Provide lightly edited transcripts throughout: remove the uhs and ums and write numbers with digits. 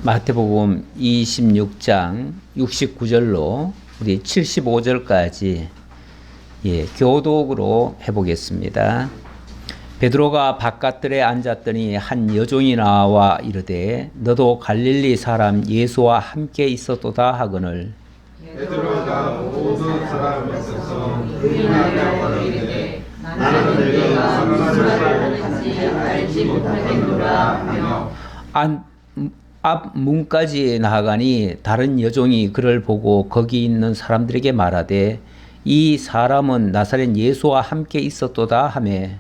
마태복음 26장 69절로 우리 75절까지 교독으로 해보겠습니다. 베드로가 바깥들에 앉았더니 한 여종이 나와 이르되 너도 갈릴리 사람 예수와 함께 있었도다 하거늘 베드로가 모든 사람 앞에서 부인하려고 이르되 나는 내가 무슨 말을 하는지 알지 못하겠노라 하며 앞 문까지 나아가니 다른 여종이 그를 보고 거기 있는 사람들에게 말하되 이 사람은 나사렛 예수와 함께 있었도다 하매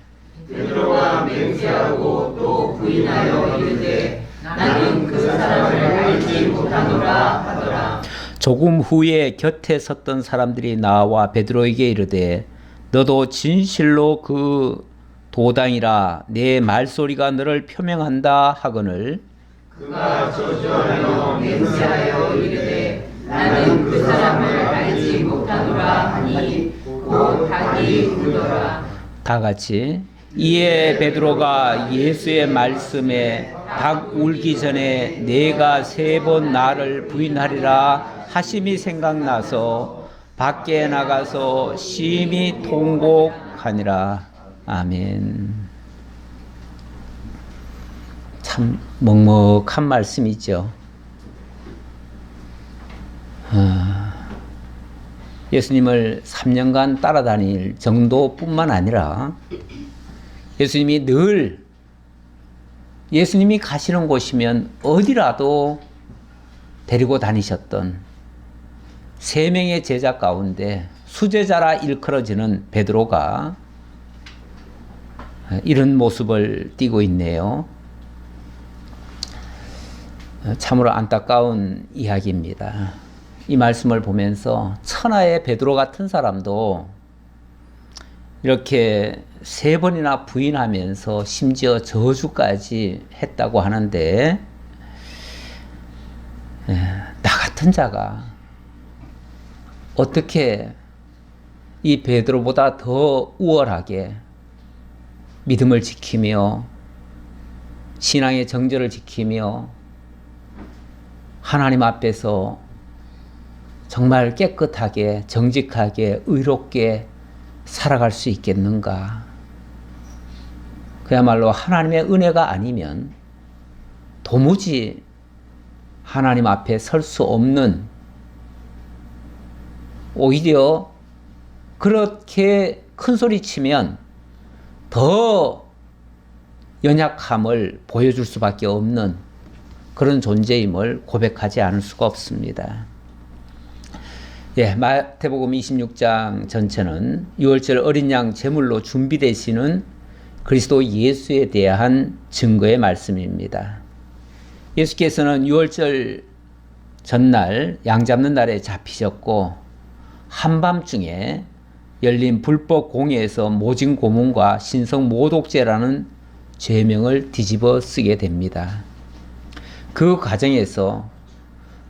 베드로가 맹세하고 또 부인하여 이르되 나는 그 사람을 알지 못하노라 하더라. 조금 후에 곁에 섰던 사람들이 나와 베드로에게 이르되 너도 진실로 그 도당이라 내 말소리가 너를 표명한다 하거늘 그가 저주하며 맹세하여 이르되 나는 그 사람을 알지 못하노라 하니 곧 닭이 울더라. 다 같이 이에 베드로가 예수의 말씀에 닭 울기 전에 내가 3번 나를 부인하리라 하심이 생각나서 밖에 나가서 심히 통곡하니라. 아멘. 참 먹먹한 말씀이죠. 예수님을 3년간 따라다닐 정도뿐만 아니라 예수님이 늘 예수님이 가시는 곳이면 어디라도 데리고 다니셨던 3명의 제자 가운데 수제자라 일컬어지는 베드로가 이런 모습을 띠고 있네요. 참으로 안타까운 이야기입니다. 이 말씀을 보면서 천하의 베드로 같은 사람도 이렇게 3번이나 부인하면서 심지어 저주까지 했다고 하는데 나 같은 자가 어떻게 이 베드로보다 더 우월하게 믿음을 지키며 신앙의 정절을 지키며 하나님 앞에서 정말 깨끗하게 정직하게 의롭게 살아갈 수 있겠는가? 그야말로 하나님의 은혜가 아니면 도무지 하나님 앞에 설 수 없는, 오히려 그렇게 큰 소리 치면 더 연약함을 보여줄 수밖에 없는 그런 존재임을 고백하지 않을 수가 없습니다. 마태복음 26장 전체는 유월절 어린 양 제물로 준비되시는 그리스도 예수에 대한 증거의 말씀입니다. 예수께서는 유월절 전날 양 잡는 날에 잡히셨고 한밤중에 열린 불법 공회에서 모진 고문과 신성 모독죄라는 죄명을 뒤집어 쓰게 됩니다. 그 과정에서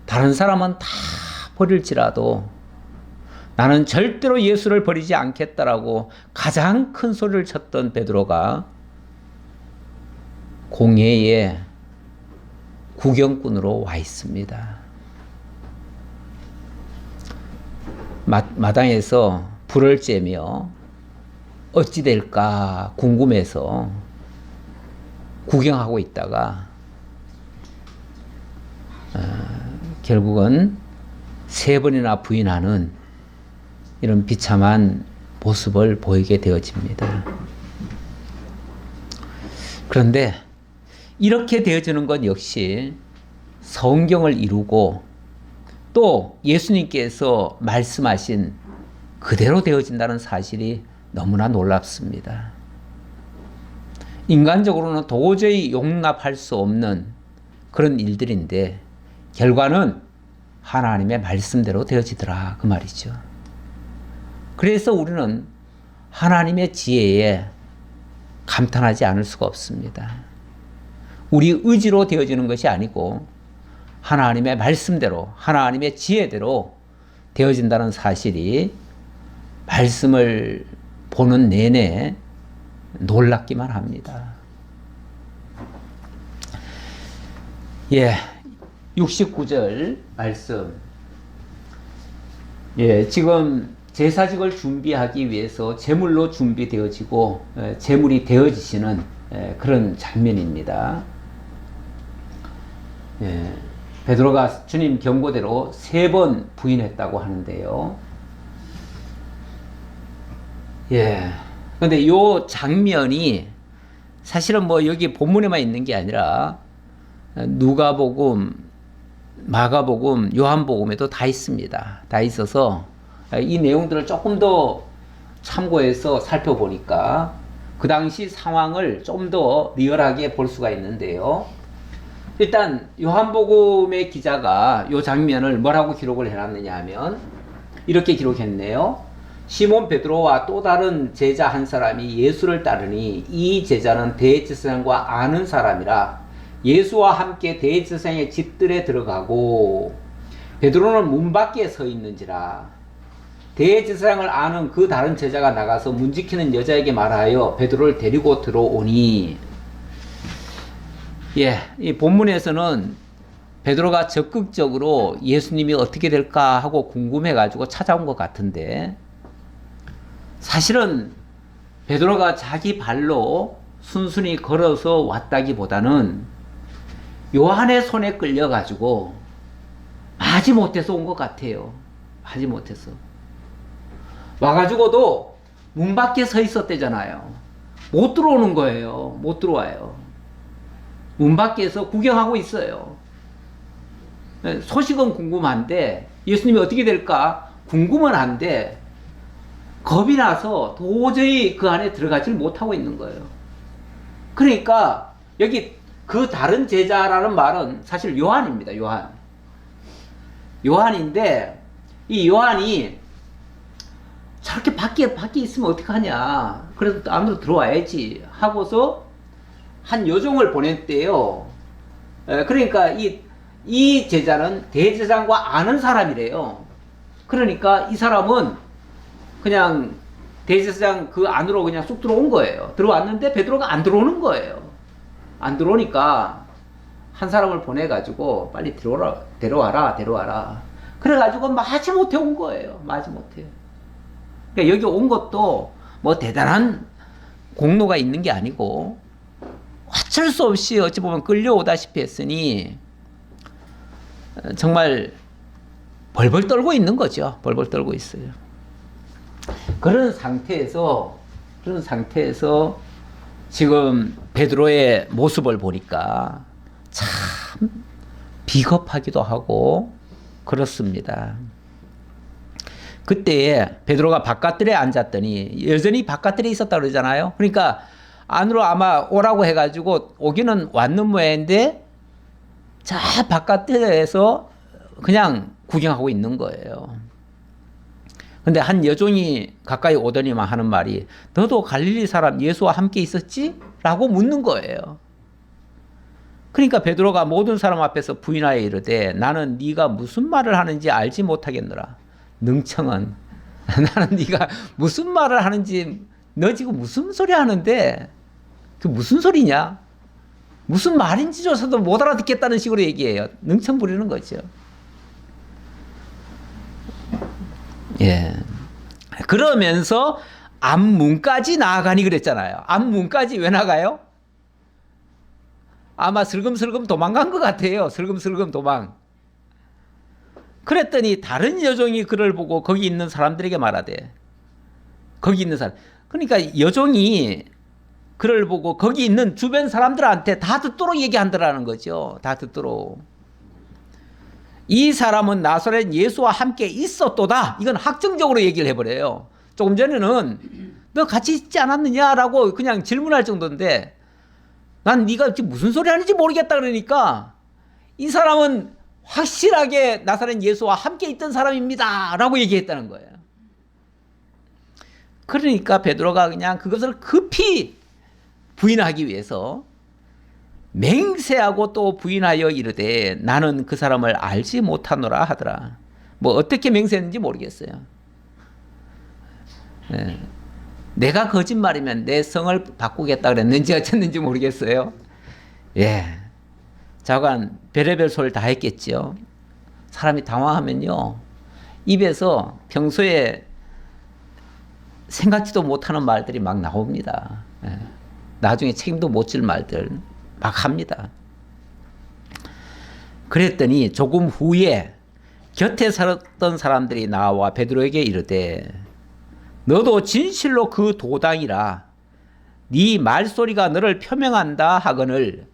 다른 사람은 다 버릴지라도 나는 절대로 예수를 버리지 않겠다라고 가장 큰 소리를 쳤던 베드로가 공회에 구경꾼으로 와 있습니다. 마당에서 불을 쬐며 어찌 될까 궁금해서 구경하고 있다가 결국은 3번이나 부인하는 이런 비참한 모습을 보이게 되어집니다. 그런데 이렇게 되어지는 것 역시 성경을 이루고 또 예수님께서 말씀하신 그대로 되어진다는 사실이 너무나 놀랍습니다. 인간적으로는 도저히 용납할 수 없는 그런 일들인데 결과는 하나님의 말씀대로 되어지더라 그 말이죠. 그래서 우리는 하나님의 지혜에 감탄하지 않을 수가 없습니다. 우리 의지로 되어지는 것이 아니고 하나님의 말씀대로 하나님의 지혜대로 되어진다는 사실이 말씀을 보는 내내 놀랍기만 합니다. 예, 69절 말씀. 예, 지금 제사직을 준비하기 위해서 제물로 준비되어지고 제물이 되어지시는 그런 장면입니다. 예, 베드로가 주님 경고대로 3번 부인했다고 하는데요. 예, 근데 요 장면이 사실은 뭐 여기 본문에만 있는 게 아니라 누가복음, 마가복음, 요한복음에도 다 있습니다. 다 있어서 이 내용들을 조금 더 참고해서 살펴보니까 그 당시 상황을 좀 더 리얼하게 볼 수가 있는데요. 일단 요한복음의 기자가 이 장면을 뭐라고 기록을 해놨느냐 하면 이렇게 기록했네요. 시몬 베드로와 또 다른 제자 한 사람이 예수를 따르니 이 제자는 대제사장과 아는 사람이라 예수와 함께 대제사장의 집들에 들어가고 베드로는 문 밖에 서 있는지라. 대제사장을 아는 그 다른 제자가 나가서 문 지키는 여자에게 말하여 베드로를 데리고 들어오니. 예, 이 본문에서는 베드로가 적극적으로 예수님이 어떻게 될까 하고 궁금해가지고 찾아온 것 같은데, 사실은 베드로가 자기 발로 순순히 걸어서 왔다기보다는 요한의 손에 끌려가지고 마지못해서 온 것 같아요. 마지못해서. 와가지고도 문 밖에 서 있었대잖아요. 못 들어오는 거예요. 못 들어와요. 문 밖에서 구경하고 있어요. 소식은 궁금한데 예수님이 어떻게 될까 궁금은 한데 겁이 나서 도저히 그 안에 들어가질 못하고 있는 거예요. 그러니까 여기 그 다른 제자라는 말은 사실 요한입니다. 요한인데 이 요한이 저렇게 밖에 있으면 어떡하냐. 그래서 안으로 들어와야지 하고서 한 요정을 보냈대요. 그러니까 이 제자는 대제사장과 아는 사람이래요. 그러니까 이 사람은 그냥 대제사장 그 안으로 그냥 쑥 들어온 거예요. 들어왔는데 베드로가 안 들어오는 거예요. 안 들어오니까 한 사람을 보내가지고 빨리 데려와라. 그래가지고 마지못해 온 거예요. 마지못해. 그러니까 여기 온 것도 뭐 대단한 공로가 있는 게 아니고 어쩔 수 없이 어찌 보면 끌려오다시피 했으니 정말 벌벌 떨고 있는 거죠. 벌벌 떨고 있어요. 그런 상태에서 지금 베드로의 모습을 보니까 참 비겁하기도 하고 그렇습니다. 그때 베드로가 바깥들에 앉았더니 여전히 바깥들에 있었다 그러잖아요. 그러니까 안으로 아마 오라고 해가지고 오기는 왔는 모양인데 저 바깥에서 그냥 구경하고 있는 거예요. 근데 한 여종이 가까이 오더니만 하는 말이 너도 갈릴리 사람 예수와 함께 있었지? 라고 묻는 거예요. 그러니까 베드로가 모든 사람 앞에서 부인하여 이르되 나는 네가 무슨 말을 하는지 알지 못하겠노라. 능청은 나는 네가 무슨 말을 하는지 너 지금 무슨 소리 하는데 그 무슨 소리냐? 무슨 말인지조차도 못 알아듣겠다는 식으로 얘기해요. 능청 부리는 거죠. 예. 그러면서 앞문까지 나아가니 그랬잖아요. 앞문까지 왜 나가요? 아마 슬금슬금 도망간 것 같아요. 슬금슬금 도망. 그랬더니 다른 여종이 그를 보고 거기 있는 사람들에게 말하되 거기 있는 사람. 그러니까 여종이 그를 보고 거기 있는 주변 사람들한테 다 듣도록 얘기한다라는 거죠. 다 듣도록. 이 사람은 나사렛 예수와 함께 있었도다. 이건 확정적으로 얘기를 해버려요. 조금 전에는 너 같이 있지 않았느냐라고 그냥 질문할 정도인데 난 네가 지금 무슨 소리 하는지 모르겠다 그러니까 이 사람은 확실하게 나사렛 예수와 함께 있던 사람입니다 라고 얘기했다는 거예요. 그러니까 베드로가 그냥 그것을 급히 부인하기 위해서 맹세하고 또 부인하여 이르되 나는 그 사람을 알지 못하노라 하더라. 뭐 어떻게 맹세했는지 모르겠어요. 네. 내가 거짓말이면 내 성을 바꾸겠다 그랬는지 어쨌는지 모르겠어요. 예. 자관 별의별 소리를 다 했겠죠. 사람이 당황하면요, 입에서 평소에 생각지도 못하는 말들이 막 나옵니다. 예. 나중에 책임도 못 질 말들 막 합니다. 그랬더니 조금 후에 곁에 살았던 사람들이 나와 베드로에게 이르되 너도 진실로 그 도당이라 네 말소리가 너를 표명한다 하거늘.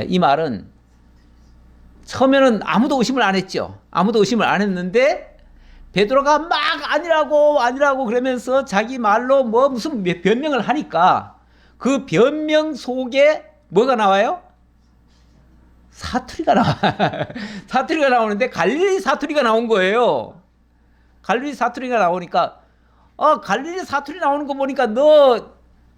이 말은 처음에는 아무도 의심을 안 했죠. 아무도 의심을 안 했는데 베드로가 막 아니라고 그러면서 자기 말로 뭐 무슨 변명을 하니까 그 변명 속에 뭐가 나와요? 사투리가 나와. 사투리가 나오는데 갈릴리 사투리가 나온 거예요. 갈릴리 사투리가 나오니까 갈릴리 사투리 나오는 거 보니까 너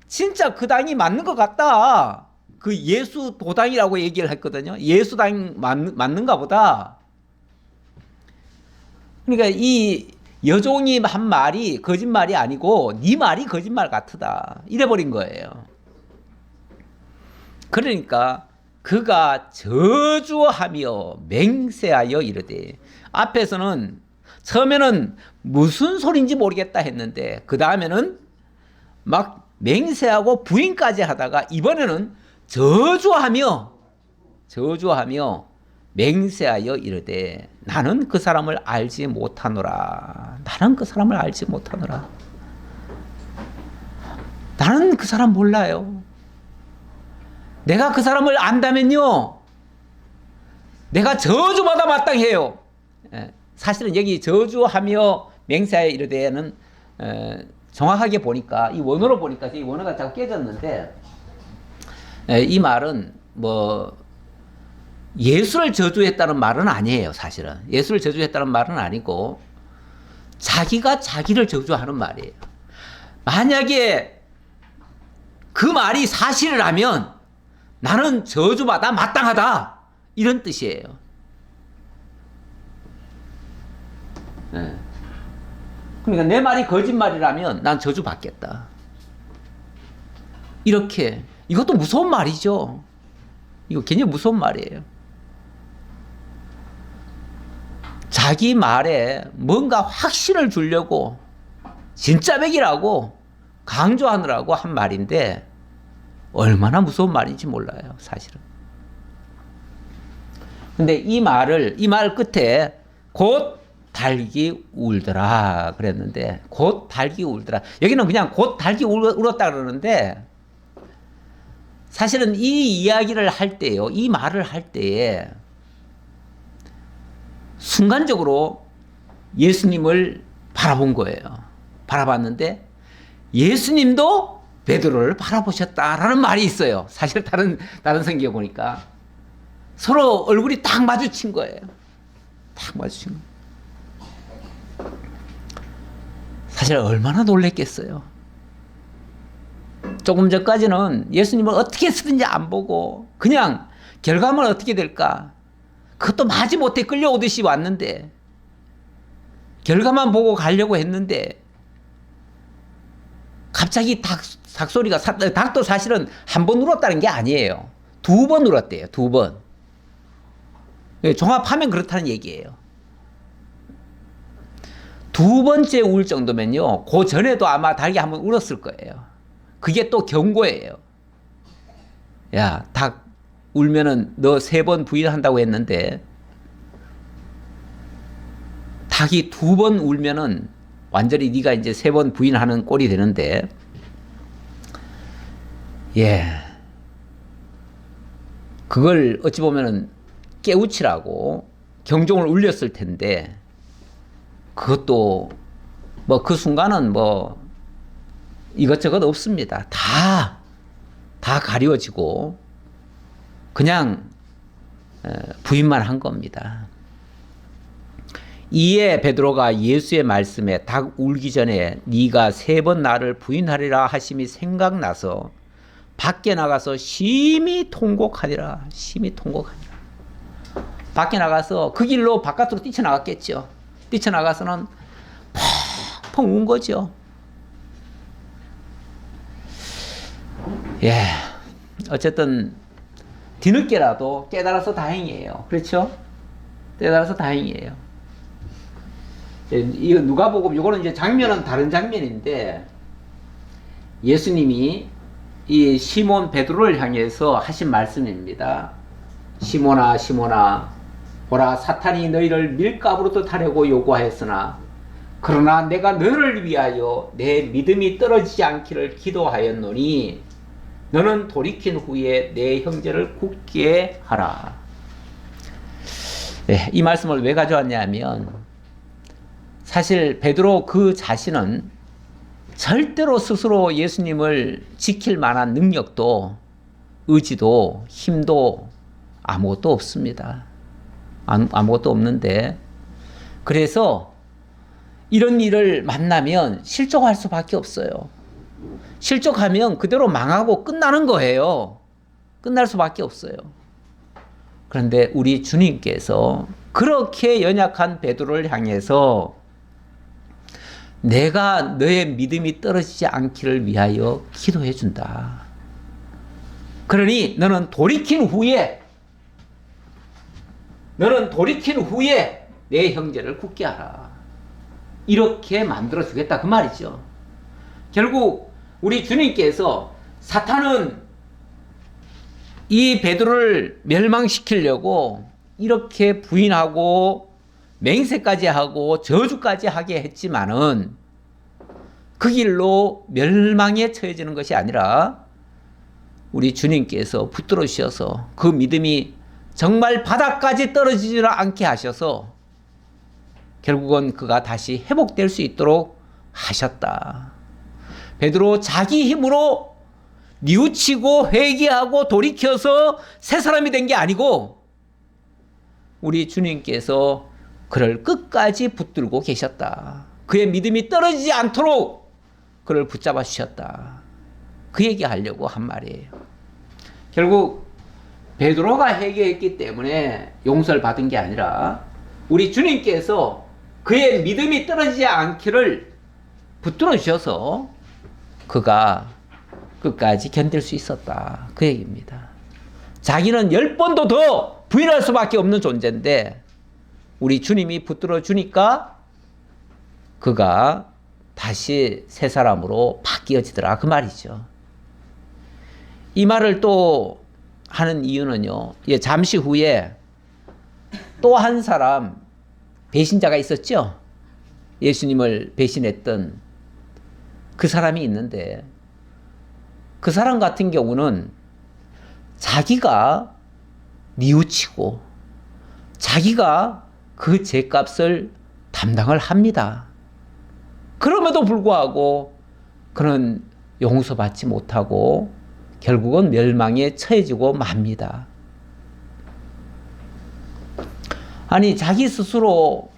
진짜 그 당이 맞는 것 같다. 그 예수 도당이라고 얘기를 했거든요. 예수당 맞는가 보다. 그러니까 이 여종이 한 말이 거짓말이 아니고 네 말이 거짓말 같으다. 이래버린 거예요. 그러니까 그가 저주하며 맹세하여 이르되, 앞에서는 처음에는 무슨 소리인지 모르겠다 했는데 그 다음에는 막 맹세하고 부인까지 하다가 이번에는 저주하며 맹세하여 이르되 나는 그 사람을 알지 못하노라. 나는 그 사람을 알지 못하노라. 나는 그 사람 몰라요. 내가 그 사람을 안다면요, 내가 저주받아 마땅해요. 사실은 여기 저주하며 맹세하여 이르되는 정확하게 보니까 이 원어로 보니까 이 원어가 자꾸 깨졌는데, 이 말은 뭐 예수를 저주했다는 말은 아니에요. 사실은 예수를 저주했다는 말은 아니고 자기가 자기를 저주하는 말이에요. 만약에 그 말이 사실이라면 나는 저주받아 마땅하다, 이런 뜻이에요. 그러니까 내 말이 거짓말이라면 난 저주받겠다. 이렇게, 이것도 무서운 말이죠. 이거 굉장히 무서운 말이에요. 자기 말에 뭔가 확신을 주려고 진짜백이라고 강조하느라고 한 말인데 얼마나 무서운 말인지 몰라요, 사실은. 근데 이 말 끝에 곧 닭이 울더라 그랬는데, 곧 닭이 울더라. 여기는 그냥 곧 닭이 울었다 그러는데, 사실은 이 이야기를 할 때요, 이 말을 할 때에 순간적으로 예수님을 바라본 거예요. 바라봤는데 예수님도 베드로를 바라보셨다라는 말이 있어요. 사실 다른 성경에 보니까 서로 얼굴이 딱 마주친 거예요. 딱 마주친 거예요. 사실 얼마나 놀랬겠어요. 조금 전까지는 예수님을 어떻게 쓰든지 안 보고 그냥 결과만 어떻게 될까, 그것도 마지못해 끌려오듯이 왔는데 결과만 보고 가려고 했는데 갑자기 닭 소리가, 닭도 사실은 한 번 울었다는 게 아니에요. 2번 울었대요. 2번. 종합하면 그렇다는 얘기예요. 2번째 울 정도면요, 그 전에도 아마 닭이 한번 울었을 거예요. 그게 또 경고예요. 야, 닭 울면은 너 3번 부인한다고 했는데 닭이 2번 울면은 완전히 네가 이제 3번 부인하는 꼴이 되는데, 그걸 어찌 보면은 깨우치라고 경종을 울렸을 텐데, 그것도 뭐 그 순간은 뭐 이것저것 없습니다. 다 가려지고 그냥 부인만 한 겁니다. 이에 베드로가 예수의 말씀에 닭 울기 전에 네가 3번 나를 부인하리라 하심이 생각나서 밖에 나가서 심히 통곡하니라. 심히 통곡하니라. 밖에 나가서 그 길로 바깥으로 뛰쳐나갔겠죠. 뛰쳐나가서는 펑펑 운 거죠. 어쨌든 뒤늦게라도 깨달아서 다행이에요. 그렇죠? 깨달아서 다행이에요. 이거 누가복음, 이거는 이제 장면은 다른 장면인데, 예수님이 이 시몬 베드로를 향해서 하신 말씀입니다. 시몬아, 시몬아, 보라, 사탄이 너희를 밀가부로도 타려고 요구하였으나, 그러나 내가 너를 위하여 내 믿음이 떨어지지 않기를 기도하였노니, 너는 돌이킨 후에 내 형제를 굳게 하라. 네, 이 말씀을 왜 가져왔냐면, 사실 베드로 그 자신은 절대로 스스로 예수님을 지킬 만한 능력도, 의지도, 힘도 아무것도 없습니다. 아무것도 없는데, 그래서 이런 일을 만나면 실족할 수밖에 없어요. 실족하면 그대로 망하고 끝나는 거예요. 끝날 수밖에 없어요. 그런데 우리 주님께서 그렇게 연약한 베드로를 향해서 내가 너의 믿음이 떨어지지 않기를 위하여 기도해 준다. 그러니 너는 돌이킨 후에 내 형제를 굳게 하라. 이렇게 만들어 주겠다 그 말이죠. 결국 우리 주님께서 사탄은 이 베드로를 멸망시키려고 이렇게 부인하고 맹세까지 하고 저주까지 하게 했지만은 그 길로 멸망에 처해지는 것이 아니라 우리 주님께서 붙들어 주셔서 그 믿음이 정말 바닥까지 떨어지지 않게 하셔서 결국은 그가 다시 회복될 수 있도록 하셨다. 베드로 자기 힘으로 뉘우치고 회개하고 돌이켜서 새 사람이 된 게 아니고 우리 주님께서 그를 끝까지 붙들고 계셨다. 그의 믿음이 떨어지지 않도록 그를 붙잡아 주셨다. 그 얘기하려고 한 말이에요. 결국 베드로가 회개했기 때문에 용서를 받은 게 아니라 우리 주님께서 그의 믿음이 떨어지지 않기를 붙들어 주셔서 그가 끝까지 견딜 수 있었다. 그 얘기입니다. 자기는 10번도 더 부인할 수밖에 없는 존재인데 우리 주님이 붙들어 주니까 그가 다시 새 사람으로 바뀌어지더라. 그 말이죠. 이 말을 또 하는 이유는요. 잠시 후에 또 한 사람 배신자가 있었죠. 예수님을 배신했던 그 사람이 있는데 그 사람 같은 경우는 자기가 뉘우치고 자기가 그 죄값을 담당을 합니다. 그럼에도 불구하고 그는 용서받지 못하고 결국은 멸망에 처해지고 맙니다. 아니 자기 스스로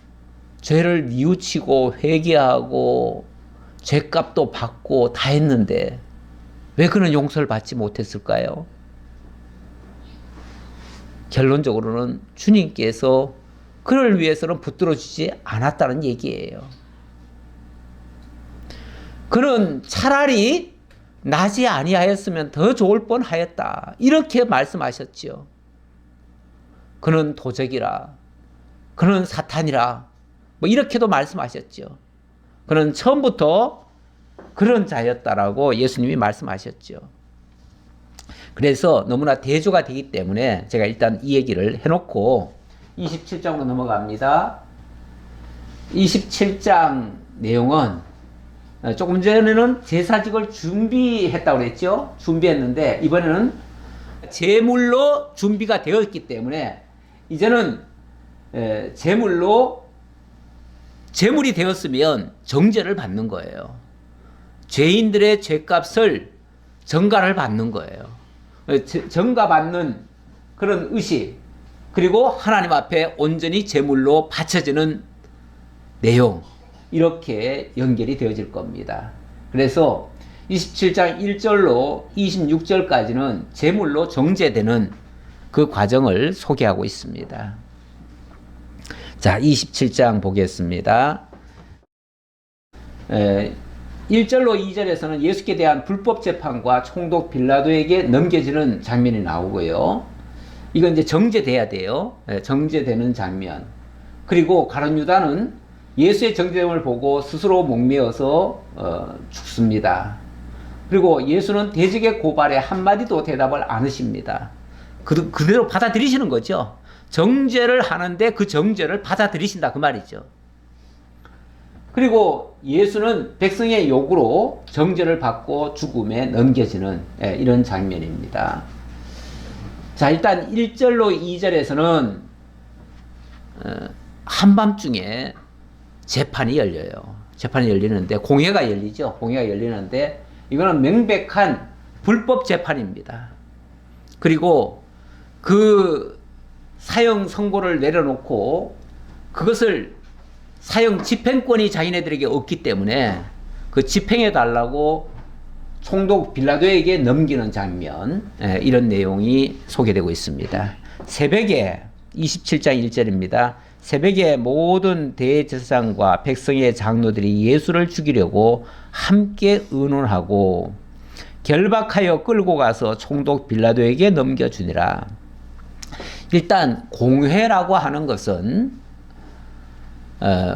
죄를 뉘우치고 회개하고 죄값도 받고 다 했는데 왜 그는 용서를 받지 못했을까요? 결론적으로는 주님께서 그를 위해서는 붙들어주지 않았다는 얘기예요. 그는 차라리 나지 아니하였으면 더 좋을 뻔하였다. 이렇게 말씀하셨지요. 그는 도적이라, 그는 사탄이라, 이렇게도 말씀하셨죠. 그는 처음부터 그런 자였다라고 예수님이 말씀하셨죠. 그래서 너무나 대조가 되기 때문에 제가 일단 이 얘기를 해놓고 27장으로 넘어갑니다. 27장 내용은 조금 전에는 제사직을 준비했다고 그랬죠. 준비했는데 이번에는 제물로 준비가 되어 있기 때문에 이제는 제물이 되었으면 정죄를 받는 거예요. 죄인들의 죄값을 정가를 받는 거예요. 정가받는 그런 의식, 그리고 하나님 앞에 온전히 제물로 바쳐지는 내용, 이렇게 연결이 되어질 겁니다. 그래서 27장 1절로 26절까지는 제물로 정죄되는 그 과정을 소개하고 있습니다. 자, 27장 보겠습니다. 1절로 2절에서는 예수께 대한 불법 재판과 총독 빌라도에게 넘겨지는 장면이 나오고요. 이건 이제 정죄돼야 돼요. 정죄되는 장면. 그리고 가룟 유다는 예수의 정죄됨을 보고 스스로 목매어서 죽습니다. 그리고 예수는 대적의 고발에 한마디도 대답을 안 하십니다. 그대로 받아들이시는 거죠. 정죄를 하는데 그 정죄를 받아들이신다 그 말이죠. 그리고 예수는 백성의 요구로 정죄를 받고 죽음에 넘겨지는 이런 장면입니다. 자, 일단 1절로 2절에서는 한밤중에 재판이 열려요. 재판이 열리는데 공회가 열리죠. 공회가 열리는데 이거는 명백한 불법 재판입니다. 그리고 그 사형 선고를 내려놓고 그것을 사형 집행권이 자기네들에게 없기 때문에 그 집행해 달라고 총독 빌라도에게 넘기는 장면, 이런 내용이 소개되고 있습니다. 새벽에 27장 1절입니다. 새벽에 모든 대제사장과 백성의 장로들이 예수를 죽이려고 함께 의논하고 결박하여 끌고 가서 총독 빌라도에게 넘겨주니라. 일단 공회라고 하는 것은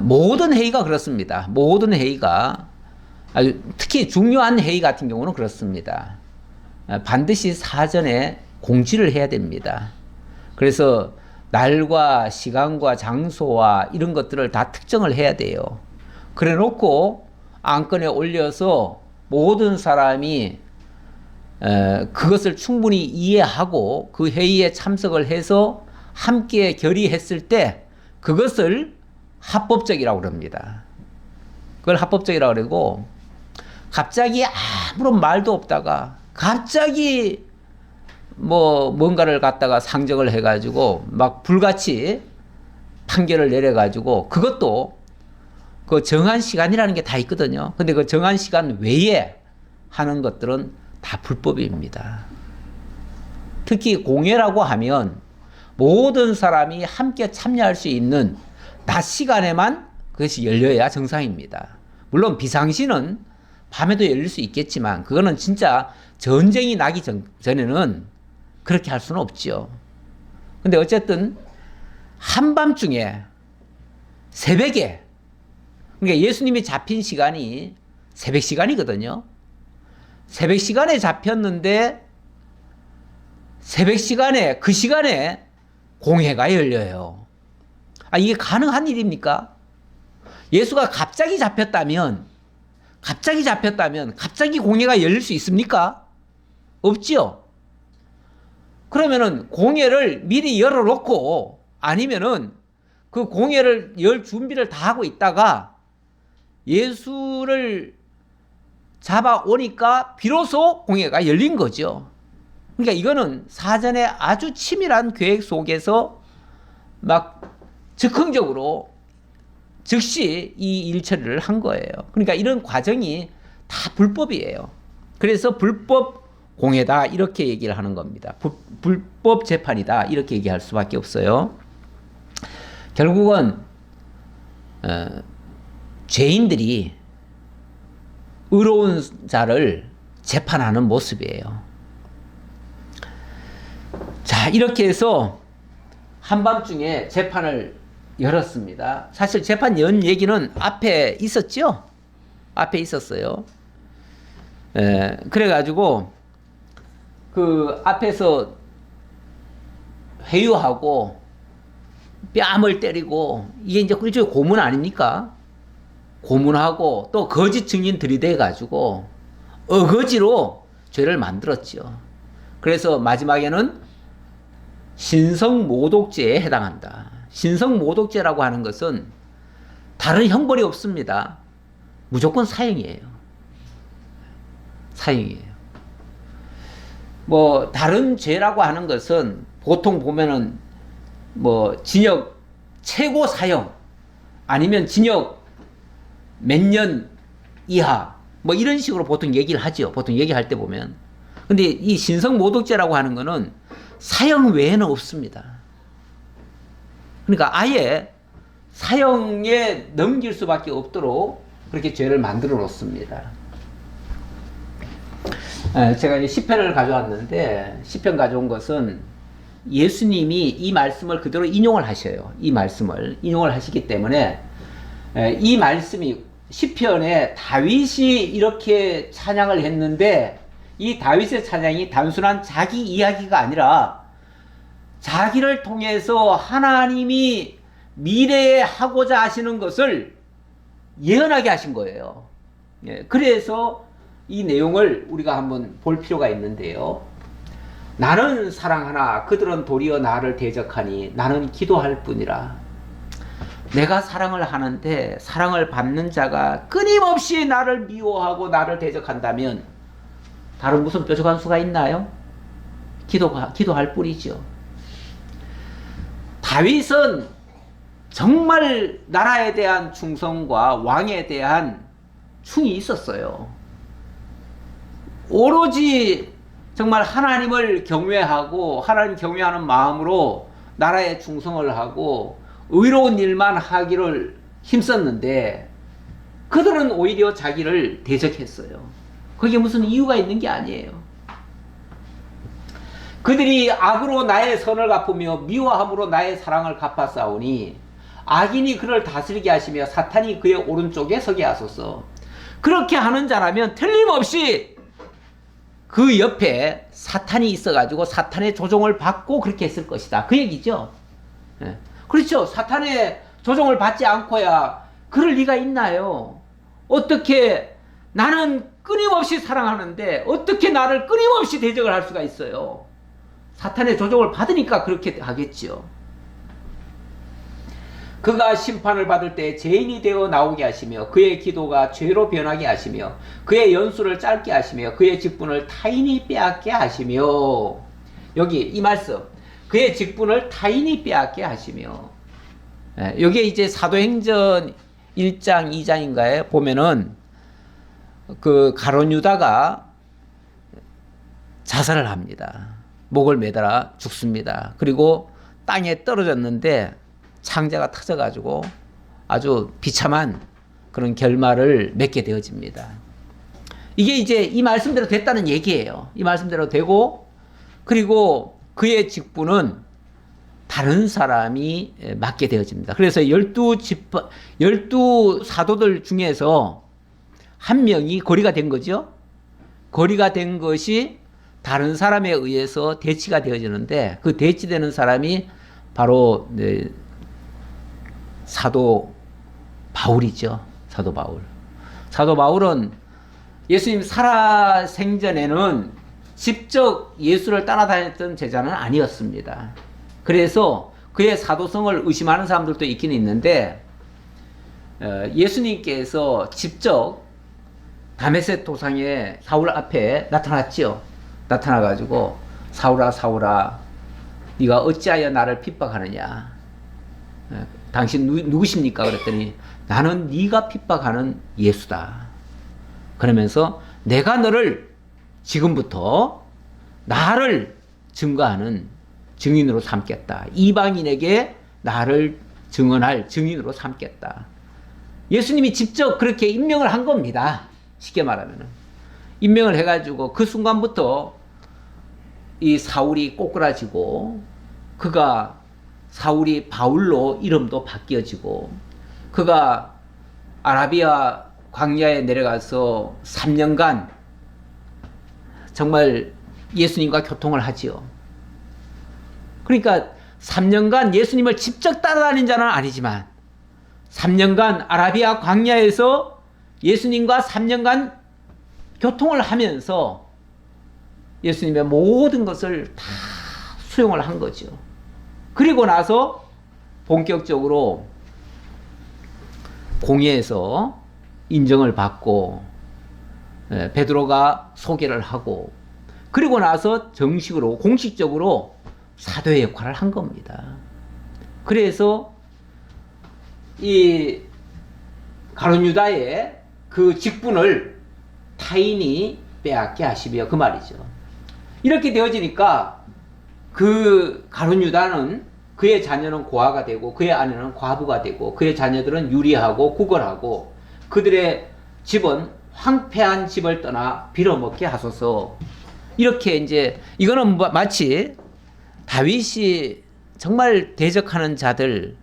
모든 회의가 그렇습니다. 모든 회의가 아주 특히 중요한 회의 같은 경우는 그렇습니다. 반드시 사전에 공지를 해야 됩니다. 그래서 날과 시간과 장소와 이런 것들을 다 특정을 해야 돼요. 그래 놓고 안건에 올려서 모든 사람이 그것을 충분히 이해하고 그 회의에 참석을 해서 함께 결의했을 때 그것을 합법적이라고 그럽니다. 그걸 합법적이라고 그러고 갑자기 아무런 말도 없다가 갑자기 뭔가를 갖다가 상정을 해가지고 막 불같이 판결을 내려가지고 그것도 그 정한 시간이라는 게 다 있거든요. 근데 그 정한 시간 외에 하는 것들은 다 불법입니다. 특히 공회라고 하면 모든 사람이 함께 참여할 수 있는 낮 시간에만 그것이 열려야 정상입니다. 물론 비상시는 밤에도 열릴 수 있겠지만 그거는 진짜 전쟁이 나기 전에는 그렇게 할 수는 없죠. 근데 어쨌든 한밤중에 새벽에, 그러니까 예수님이 잡힌 시간이 새벽 시간이거든요. 새벽 시간에 잡혔는데 새벽 시간에 그 시간에 공회가 열려요. 이게 가능한 일입니까? 예수가 갑자기 잡혔다면 갑자기 공회가 열릴 수 있습니까? 없지요. 그러면은 공회를 미리 열어놓고 아니면은 그 공회를 열 준비를 다 하고 있다가 예수를 잡아오니까 비로소 공회가 열린 거죠. 그러니까 이거는 사전에 아주 치밀한 계획 속에서 막 즉흥적으로 즉시 이 일처리를 한 거예요. 그러니까 이런 과정이 다 불법이에요. 그래서 불법 공회다 이렇게 얘기를 하는 겁니다. 불법 재판이다 이렇게 얘기할 수밖에 없어요. 결국은 죄인들이 의로운 자를 재판하는 모습이에요. 자, 이렇게 해서 한밤중에 재판을 열었습니다. 사실 재판 연 얘기는 앞에 있었죠? 앞에 있었어요. 그래가지고 그 앞에서 회유하고 뺨을 때리고 이게 이제 일종의 고문 아닙니까? 고문하고 또 거짓 증인 들이대가지고 어거지로 죄를 만들었죠. 그래서 마지막에는 신성모독죄에 해당한다. 신성모독죄라고 하는 것은 다른 형벌이 없습니다. 무조건 사형이에요. 사형이에요. 다른 죄라고 하는 것은 보통 보면은 징역 최고 사형 아니면 징역 몇 년 이하 이런 식으로 보통 얘기를 하죠. 보통 얘기할 때 보면. 근데 이 신성모독죄라고 하는 거는 사형 외에는 없습니다. 그러니까 아예 사형에 넘길 수밖에 없도록 그렇게 죄를 만들어 놓습니다. 제가 이제 시편을 가져왔는데 시편 가져온 것은 예수님이 이 말씀을 그대로 인용을 하셔요. 이 말씀을 인용을 하시기 때문에 이 말씀이 시편에 다윗이 이렇게 찬양을 했는데 이 다윗의 찬양이 단순한 자기 이야기가 아니라 자기를 통해서 하나님이 미래에 하고자 하시는 것을 예언하게 하신 거예요. 그래서 이 내용을 우리가 한번 볼 필요가 있는데요. 나는 사랑하나 그들은 도리어 나를 대적하니 나는 기도할 뿐이라. 내가 사랑을 하는데 사랑을 받는 자가 끊임없이 나를 미워하고 나를 대적한다면 다른 무슨 뾰족한 수가 있나요? 기도할 뿐이죠. 다윗은 정말 나라에 대한 충성과 왕에 대한 충이 있었어요. 오로지 정말 하나님을 경외하고 하나님 경외하는 마음으로 나라에 충성을 하고 의로운 일만 하기를 힘썼는데 그들은 오히려 자기를 대적했어요. 그게 무슨 이유가 있는 게 아니에요. 그들이 악으로 나의 선을 갚으며 미워함으로 나의 사랑을 갚아싸우니 악인이 그를 다스리게 하시며 사탄이 그의 오른쪽에 서게 하소서. 그렇게 하는 자라면 틀림없이 그 옆에 사탄이 있어가지고 사탄의 조종을 받고 그렇게 했을 것이다. 그 얘기죠. 그렇죠. 사탄의 조종을 받지 않고야 그럴 리가 있나요? 어떻게 나는 끊임없이 사랑하는데 어떻게 나를 끊임없이 대적을 할 수가 있어요? 사탄의 조종을 받으니까 그렇게 하겠지요. 그가 심판을 받을 때 죄인이 되어 나오게 하시며 그의 기도가 죄로 변하게 하시며 그의 연수를 짧게 하시며 그의 직분을 타인이 빼앗게 하시며, 여기 이 말씀 그의 직분을 타인이 빼앗게 하시며, 여기에 이제 사도행전 1장 2장인가에 보면은 그 가룟 유다가 자살을 합니다. 목을 매달아 죽습니다. 그리고 땅에 떨어졌는데 창자가 터져가지고 아주 비참한 그런 결말을 맺게 되어집니다. 이게 이제 이 말씀대로 됐다는 얘기예요. 이 말씀대로 되고, 그리고 그의 직분은 다른 사람이 맡게 되어집니다. 그래서 12 사도들 중에서 한 명이 거리가 된 거죠. 거리가 된 것이 다른 사람에 의해서 대치가 되어지는데 그 대치되는 사람이 바로 사도 바울이죠. 사도 바울. 사도 바울은 예수님 살아 생전에는 직접 예수를 따라다녔던 제자는 아니었습니다. 그래서 그의 사도성을 의심하는 사람들도 있긴 있는데 예수님께서 직접 다메섹 도상에 사울 앞에 나타났죠. 나타나가지고 사울아 사울아 네가 어찌하여 나를 핍박하느냐, 당신 누구십니까? 그랬더니 나는 네가 핍박하는 예수다. 그러면서 내가 너를 지금부터 나를 증거하는 증인으로 삼겠다. 이방인에게 나를 증언할 증인으로 삼겠다. 예수님이 직접 그렇게 임명을 한 겁니다. 쉽게 말하면 임명을 해가지고 그 순간부터 이 사울이 꼬꾸라지고 그가 사울이 바울로 이름도 바뀌어지고 그가 아라비아 광야에 내려가서 3년간 정말 예수님과 교통을 하지요. 그러니까 3년간 예수님을 직접 따라다닌 자는 아니지만 3년간 아라비아 광야에서 예수님과 3년간 교통을 하면서 예수님의 모든 것을 다 수용을 한 거죠. 그리고 나서 본격적으로 공회에서 인정을 받고 베드로가 소개를 하고 그리고 나서 정식으로 공식적으로 사도의 역할을 한 겁니다. 그래서 이 가룟 유다의 그 직분을 타인이 빼앗게 하시며 그 말이죠. 이렇게 되어지니까 그 가룟 유다는 그의 자녀는 고아가 되고 그의 아내는 과부가 되고 그의 자녀들은 유리하고 구걸하고 그들의 집은 황폐한 집을 떠나 빌어먹게 하소서. 이렇게 이제 이거는 마치 다윗이 정말 대적하는 자들,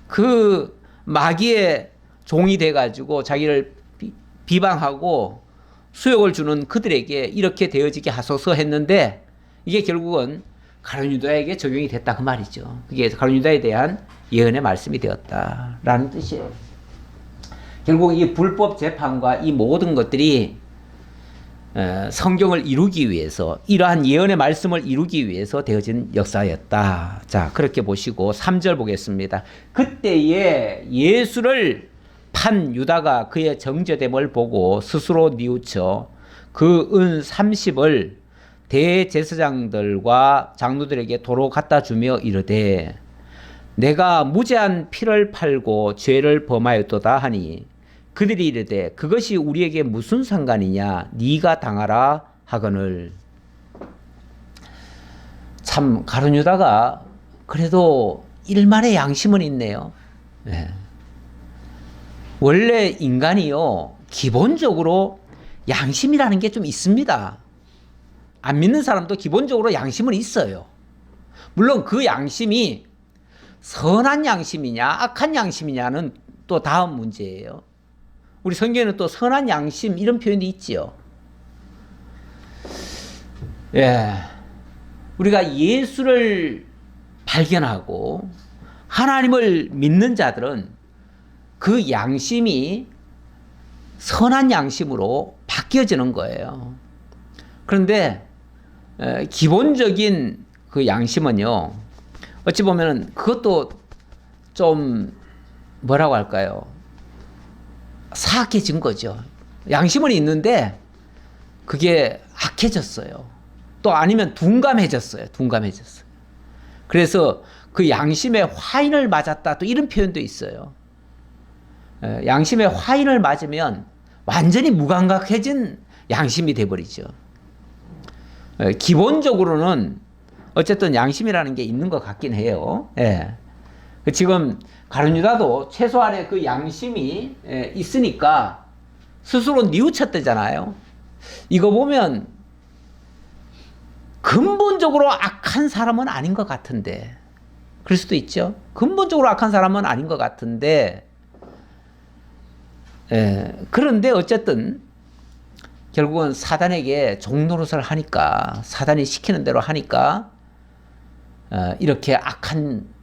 그 마귀의 종이 돼가지고 자기를 비방하고 수욕을 주는 그들에게 이렇게 되어지게 하소서 했는데, 이게 결국은 가룟 유다에게 적용이 됐다 그 말이죠. 그게 가룟 유다에 대한 예언의 말씀이 되었다라는 뜻이에요. 결국 이 불법 재판과 이 모든 것들이 성경을 이루기 위해서, 이러한 예언의 말씀을 이루기 위해서 되어진 역사였다. 자, 그렇게 보시고 3절 보겠습니다. 그때에 예수를 판 유다가 그의 정죄됨을 보고 스스로 뉘우쳐 그 은 30을 대제사장들과 장로들에게 도로 갖다 주며 이르되, 내가 무죄한 피를 팔고 죄를 범하였도다 하니, 그들이 이르되 그것이 우리에게 무슨 상관이냐, 네가 당하라 하거늘. 참 가룟 유다가 그래도 일말의 양심은 있네요. 네. 원래 인간이요, 기본적으로 양심이라는 게 좀 있습니다. 안 믿는 사람도 기본적으로 양심은 있어요. 물론 그 양심이 선한 양심이냐 악한 양심이냐는 또 다음 문제예요. 우리 성경에는 또 선한 양심 이런 표현이 있지요. 예, 우리가 예수를 발견하고 하나님을 믿는 자들은 그 양심이 선한 양심으로 바뀌어지는 거예요. 그런데 기본적인 그 양심은요, 어찌 보면 그것도 좀 뭐라고 할까요? 사악해진 거죠. 양심은 있는데 그게 악해졌어요. 또 아니면 둔감해졌어요. 그래서 그 양심에 화인을 맞았다, 또 이런 표현도 있어요. 양심에 화인을 맞으면 완전히 무감각해진 양심이 돼버리죠. 기본적으로는 어쨌든 양심이라는 게 있는 것 같긴 해요. 예. 지금 가룟 유다도 최소한의 그 양심이 있으니까 스스로 뉘우쳤대잖아요. 이거 보면 근본적으로 악한 사람은 아닌 것 같은데, 그럴 수도 있죠. 근본적으로 악한 사람은 아닌 것 같은데, 그런데 어쨌든 결국은 사단에게 종노릇을 하니까, 사단이 시키는 대로 하니까 이렇게 악한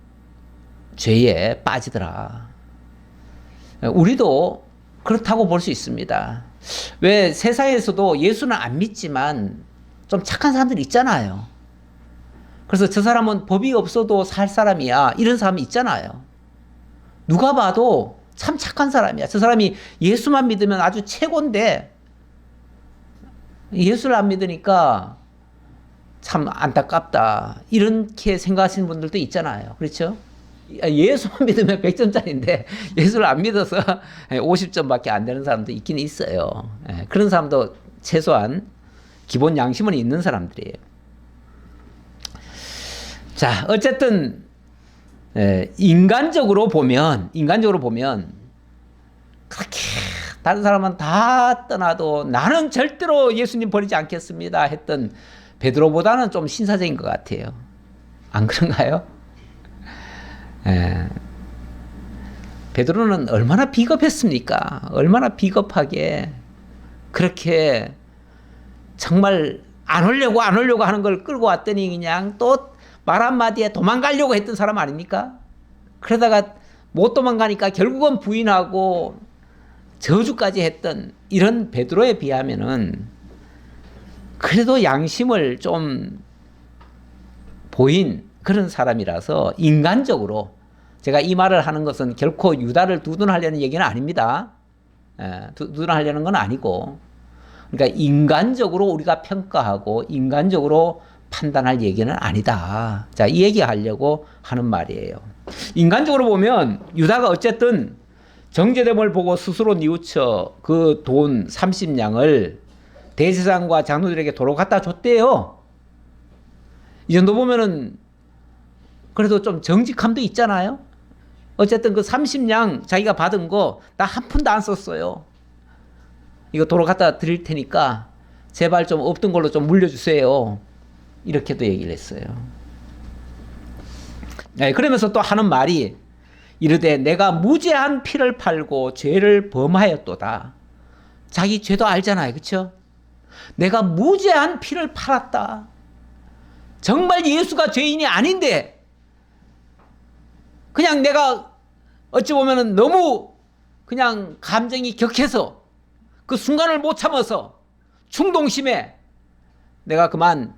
죄에 빠지더라. 우리도 그렇다고 볼 수 있습니다. 왜 세상에서도 예수는 안 믿지만 좀 착한 사람들이 있잖아요. 그래서 저 사람은 법이 없어도 살 사람이야, 이런 사람이 있잖아요. 누가 봐도 참 착한 사람이야. 저 사람이 예수만 믿으면 아주 최고인데 예수를 안 믿으니까 참 안타깝다, 이렇게 생각하시는 분들도 있잖아요. 그렇죠? 예수만 믿으면 100점짜리인데 예수를 안 믿어서 50점밖에 안 되는 사람도 있긴 있어요. 그런 사람도 최소한 기본 양심은 있는 사람들이에요. 자, 어쨌든 인간적으로 보면 그렇게 다른 사람은 다 떠나도 나는 절대로 예수님 버리지 않겠습니다 했던 베드로보다는 좀 신사적인 것 같아요. 안 그런가요? 베드로는 얼마나 비겁했습니까? 얼마나 비겁하게 그렇게 정말 안 오려고 하는 걸 끌고 왔더니 그냥 또 말 한마디에 도망가려고 했던 사람 아닙니까? 그러다가 못 도망가니까 결국은 부인하고 저주까지 했던 이런 베드로에 비하면은 그래도 양심을 좀 보인 그런 사람이라서, 인간적으로, 제가 이 말을 하는 것은 결코 유다를 두둔하려는 얘기는 아닙니다. 두둔하려는 건 아니고, 그러니까 인간적으로 우리가 평가하고 인간적으로 판단할 얘기는 아니다. 자, 이 얘기하려고 하는 말이에요. 인간적으로 보면 유다가 어쨌든 정죄됨을 보고 스스로 뉘우쳐 그 돈 30냥을 대제사장과 장로들에게 도로 갖다 줬대요. 이 정도 보면은 그래도 좀 정직함도 있잖아요. 어쨌든 그 30냥 자기가 받은 거 나 한 푼도 안 썼어요. 이거 도로 갖다 드릴 테니까 제발 좀 없던 걸로 좀 물려주세요. 이렇게도 얘기를 했어요. 네, 그러면서 또 하는 말이 이르되 내가 무죄한 피를 팔고 죄를 범하였도다. 자기 죄도 알잖아요. 그렇죠? 내가 무죄한 피를 팔았다. 정말 예수가 죄인이 아닌데 그냥 내가 어찌 보면 너무 그냥 감정이 격해서 그 순간을 못 참아서 충동심에 내가 그만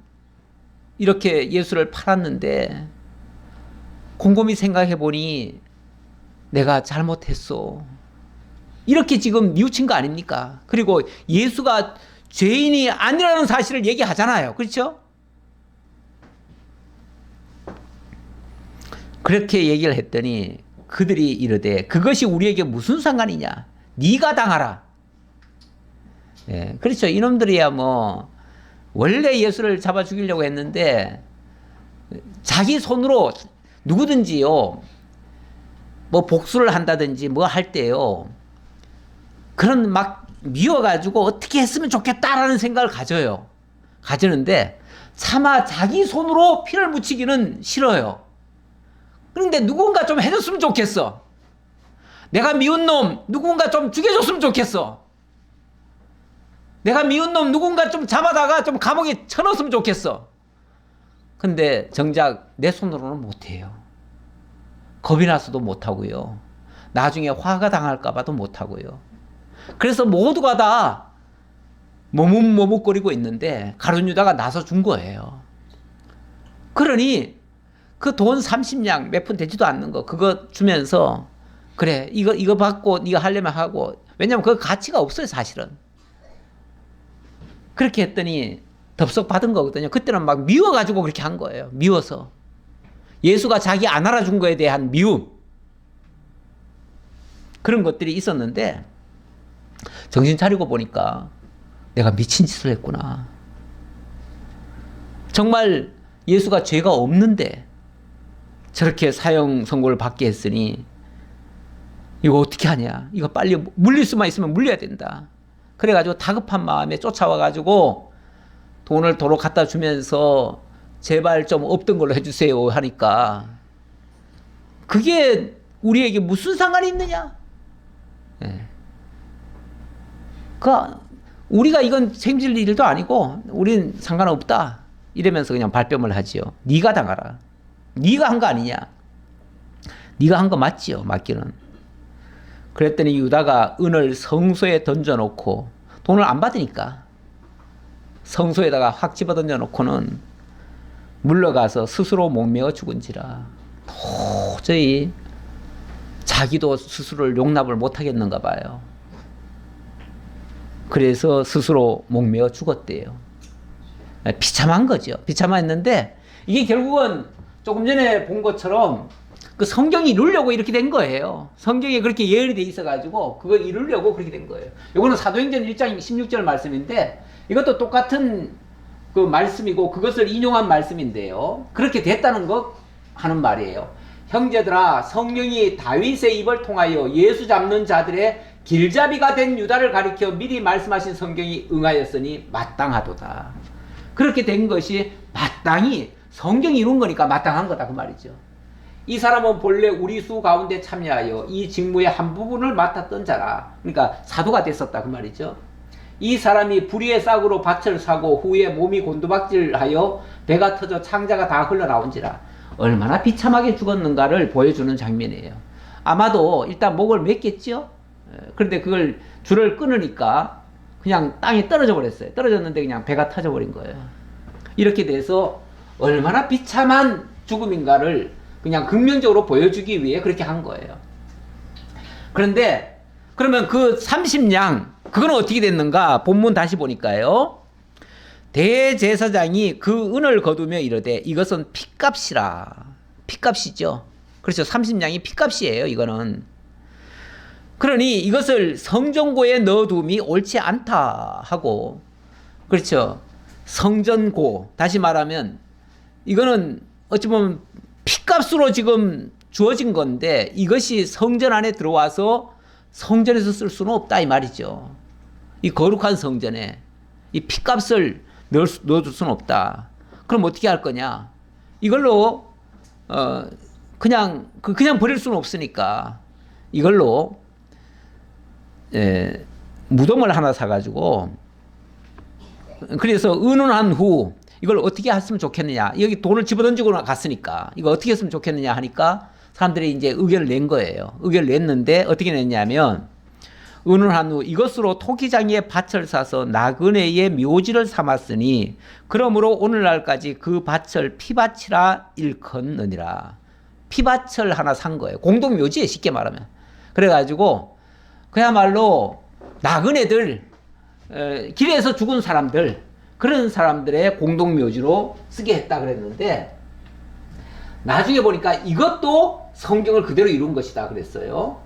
이렇게 예수를 팔았는데 곰곰이 생각해 보니 내가 잘못했어. 이렇게 지금 뉘우친 거 아닙니까? 그리고 예수가 죄인이 아니라는 사실을 얘기하잖아요. 그렇죠? 그렇게 얘기를 했더니 그들이 이르되 그것이 우리에게 무슨 상관이냐? 네가 당하라. 예, 그렇죠. 이놈들이야 뭐 원래 예수를 잡아 죽이려고 했는데 자기 손으로 누구든지요 뭐 복수를 한다든지 뭐 할 때요 그런 막 미워가지고 어떻게 했으면 좋겠다라는 생각을 가지는데 차마 자기 손으로 피를 묻히기는 싫어요. 그런데 누군가 좀 해줬으면 좋겠어. 내가 미운 놈 누군가 좀 죽여줬으면 좋겠어. 내가 미운 놈 누군가 좀 잡아다가 좀 감옥에 쳐넣었으면 좋겠어. 근데 정작 내 손으로는 못해요. 겁이 나서도 못하고요. 나중에 화가 당할까봐도 못하고요. 그래서 모두가 다 머뭇머뭇거리고 있는데 가룟 유다가 나서 준 거예요. 그러니 그 돈 30냥 몇 푼 되지도 않는 거 그거 주면서 그래 이거 받고 네가 하려면 하고 왜냐면 그 가치가 없어요 사실은. 그렇게 했더니 덥석 받은 거거든요. 그때는 막 미워가지고 그렇게 한 거예요. 미워서. 예수가 자기 안 알아준 거에 대한 미움. 그런 것들이 있었는데 정신 차리고 보니까 내가 미친 짓을 했구나. 정말 예수가 죄가 없는데 저렇게 사형 선고를 받게 했으니 이거 어떻게 하냐. 이거 빨리 물릴 수만 있으면 물려야 된다. 그래가지고 다급한 마음에 쫓아와가지고 돈을 도로 갖다 주면서 제발 좀 없던 걸로 해주세요 하니까 그게 우리에게 무슨 상관이 있느냐? 네. 우리가 이건 책임질 일도 아니고 우린 상관없다 이러면서 그냥 발뺌을 하지요. 네가 당하라. 네가 한 거 아니냐? 네가 한 거 맞지요. 맞기는. 그랬더니 유다가 은을 성소에 던져놓고 돈을 안 받으니까 성소에다가 확 집어 던져놓고는 물러가서 스스로 목매어 죽은지라. 도저히 자기도 스스로를 용납을 못하겠는가 봐요. 그래서 스스로 목매어 죽었대요. 비참한 거죠. 비참했는데 이게 결국은 조금 전에 본 것처럼 그 성경이 이루려고 이렇게 된 거예요. 성경에 그렇게 예언이 돼 있어가지고 그거 이루려고 그렇게 된 거예요. 이거는 사도행전 1장 16절 말씀인데 이것도 똑같은 그 말씀이고 그것을 인용한 말씀인데요. 그렇게 됐다는 거 하는 말이에요. 형제들아 성령이 다윗의 입을 통하여 예수 잡는 자들의 길잡이가 된 유다를 가리켜 미리 말씀하신 성경이 응하였으니 마땅하도다. 그렇게 된 것이 마땅히 성경이 이룬 거니까 마땅한 거다 그 말이죠. 이 사람은 본래 우리 수 가운데 참여하여 이 직무의 한 부분을 맡았던 자라. 그러니까 사도가 됐었다 그 말이죠. 이 사람이 불의의 싹으로 밭을 사고 후에 몸이 곤두박질하여 배가 터져 창자가 다 흘러나온지라. 얼마나 비참하게 죽었는가를 보여주는 장면이에요. 아마도 일단 목을 맸겠죠. 그런데 그걸 줄을 끊으니까 그냥 땅에 떨어져 버렸어요. 떨어졌는데 그냥 배가 터져버린 거예요. 이렇게 돼서 얼마나 비참한 죽음인가를 그냥 극면적으로 보여주기 위해 그렇게 한 거예요. 그런데 그러면 그 30냥 그건 어떻게 됐는가? 본문 다시 보니까요. 대제사장이 그 은을 거두며 이르되 이것은 핏값이라. 핏값이죠. 그렇죠. 30냥이 핏값이에요. 이거는. 그러니 이것을 성전고에 넣어둠이 옳지 않다 하고 그렇죠. 성전고 다시 말하면 이거는 어찌 보면 핏값으로 지금 주어진 건데 이것이 성전 안에 들어와서 성전에서 쓸 수는 없다 이 말이죠. 이 거룩한 성전에 이 핏값을 넣어줄 수는 없다. 그럼 어떻게 할 거냐? 이걸로 그냥 버릴 수는 없으니까 이걸로 무덤을 하나 사가지고, 그래서 의논한 후 이걸 어떻게 했으면 좋겠느냐, 여기 돈을 집어던지고 갔으니까 이거 어떻게 했으면 좋겠느냐 하니까 사람들이 이제 의견을 낸 거예요. 의견을 냈는데 어떻게 냈냐면, 의논한 후 이것으로 토기장에 밭을 사서 나그네의 묘지를 삼았으니 그러므로 오늘날까지 그 밭을 피밭이라 일컫느니라. 피밭을 하나 산 거예요. 공동묘지에 쉽게 말하면. 그래가지고 그야말로 나그네들, 길에서 죽은 사람들, 그런 사람들의 공동묘지로 쓰게 했다 그랬는데, 나중에 보니까 이것도 성경을 그대로 이룬 것이다 그랬어요.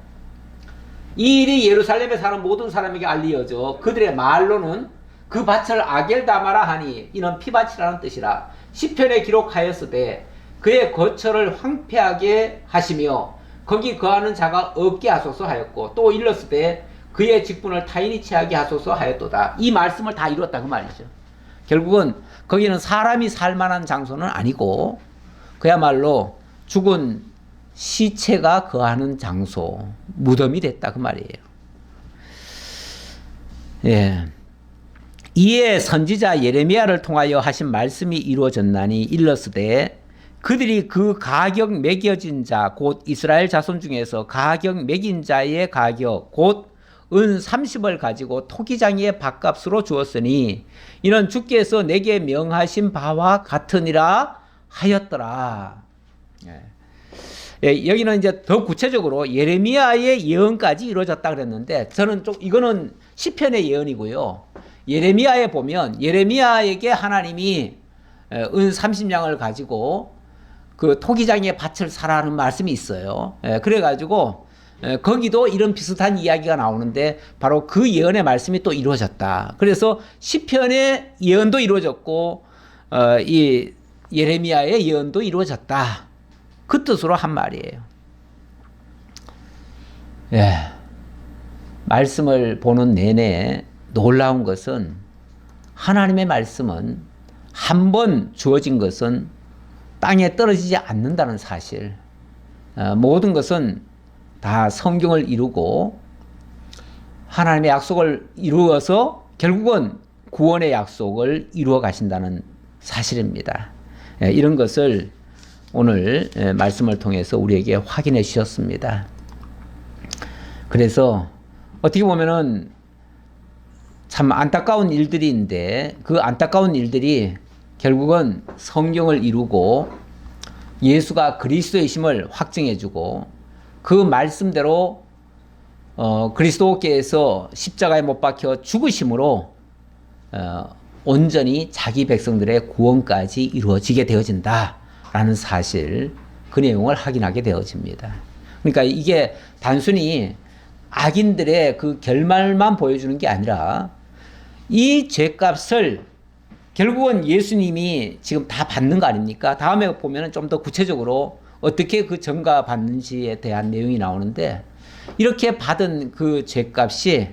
이 일이 예루살렘에 사는 모든 사람에게 알리어져 그들의 말로는 그 밭을 아겔다마라 하니 이는 피밭이라는 뜻이라. 시편에 기록하였으되 그의 거처를 황폐하게 하시며 거기 거하는 자가 없게 하소서 하였고, 또 일렀으되 그의 직분을 타인이 취하게 하소서 하였도다. 이 말씀을 다 이뤘다 그 말이죠. 결국은 거기는 사람이 살만한 장소는 아니고 그야말로 죽은 시체가 거하는 장소, 무덤이 됐다 그 말이에요. 예. 이에 선지자 예레미야를 통하여 하신 말씀이 이루어졌나니 일렀으되 그들이 그 가격 매겨진 자 곧 이스라엘 자손 중에서 가격 매긴 자의 가격 곧 은 30을 가지고 토기장의 밭값으로 주었으니 이는 주께서 내게 명하신 바와 같으니라 하였더라. 예, 여기는 이제 더 구체적으로 예레미야의 예언까지 이루어졌다 그랬는데, 저는 좀 이거는 시편의 예언이고요. 예레미야에 보면 예레미야에게 하나님이 은 30냥을 가지고 그 토기장의 밭을 사라는 말씀이 있어요. 그래가지고 거기도 이런 비슷한 이야기가 나오는데 바로 그 예언의 말씀이 또 이루어졌다. 그래서 시편의 예언도 이루어졌고 이 예레미야의 예언도 이루어졌다. 그 뜻으로 한 말이에요. 예. 말씀을 보는 내내 놀라운 것은 하나님의 말씀은 한 번 주어진 것은 땅에 떨어지지 않는다는 사실. 모든 것은 다 성경을 이루고 하나님의 약속을 이루어서 결국은 구원의 약속을 이루어 가신다는 사실입니다. 이런 것을 오늘 말씀을 통해서 우리에게 확인해 주셨습니다. 그래서 어떻게 보면은 참 안타까운 일들인데 그 안타까운 일들이 결국은 성경을 이루고 예수가 그리스도이심을 확증해주고 그 말씀대로 그리스도께서 십자가에 못 박혀 죽으심으로 온전히 자기 백성들의 구원까지 이루어지게 되어진다라는 사실, 그 내용을 확인하게 되어집니다. 그러니까 이게 단순히 악인들의 그 결말만 보여주는 게 아니라 이 죄값을 결국은 예수님이 지금 다 받는 거 아닙니까? 다음에 보면 좀 더 구체적으로 어떻게 그 전가 받는지에 대한 내용이 나오는데, 이렇게 받은 그 죄값이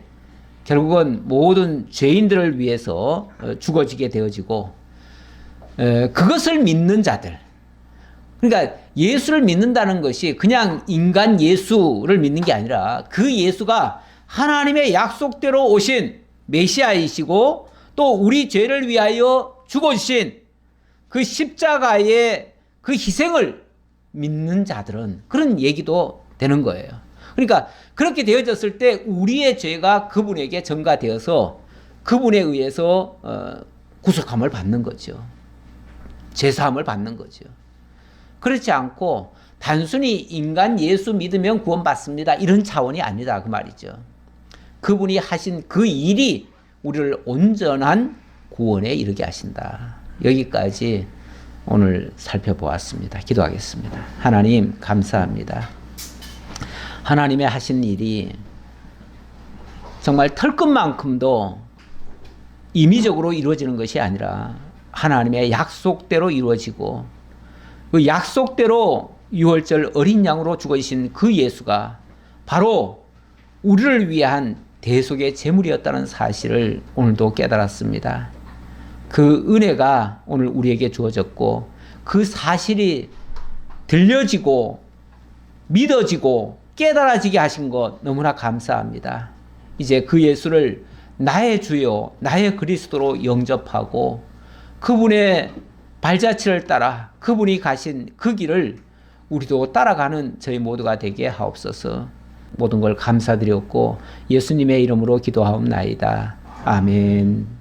결국은 모든 죄인들을 위해서 죽어지게 되어지고, 그것을 믿는 자들, 그러니까 예수를 믿는다는 것이 그냥 인간 예수를 믿는 게 아니라 그 예수가 하나님의 약속대로 오신 메시아이시고 또 우리 죄를 위하여 죽어주신 그 십자가의 그 희생을 믿는 자들은 그런 얘기도 되는 거예요. 그러니까 그렇게 되어졌을 때 우리의 죄가 그분에게 전가되어서 그분에 의해서 구속함을 받는 거죠. 제사함을 받는 거죠. 그렇지 않고 단순히 인간 예수 믿으면 구원받습니다, 이런 차원이 아니다 그 말이죠. 그분이 하신 그 일이 우리를 온전한 구원에 이르게 하신다. 여기까지 오늘 살펴보았습니다. 기도하겠습니다. 하나님 감사합니다. 하나님의 하신 일이 정말 털끝만큼도 임의적으로 이루어지는 것이 아니라 하나님의 약속대로 이루어지고 그 약속대로 유월절 어린 양으로 죽어지신 그 예수가 바로 우리를 위한 대속의 제물이었다는 사실을 오늘도 깨달았습니다. 그 은혜가 오늘 우리에게 주어졌고 그 사실이 들려지고 믿어지고 깨달아지게 하신 것 너무나 감사합니다. 이제 그 예수를 나의 주요 나의 그리스도로 영접하고 그분의 발자취를 따라 그분이 가신 그 길을 우리도 따라가는 저희 모두가 되게 하옵소서. 모든 걸 감사드렸고 예수님의 이름으로 기도하옵나이다. 아멘.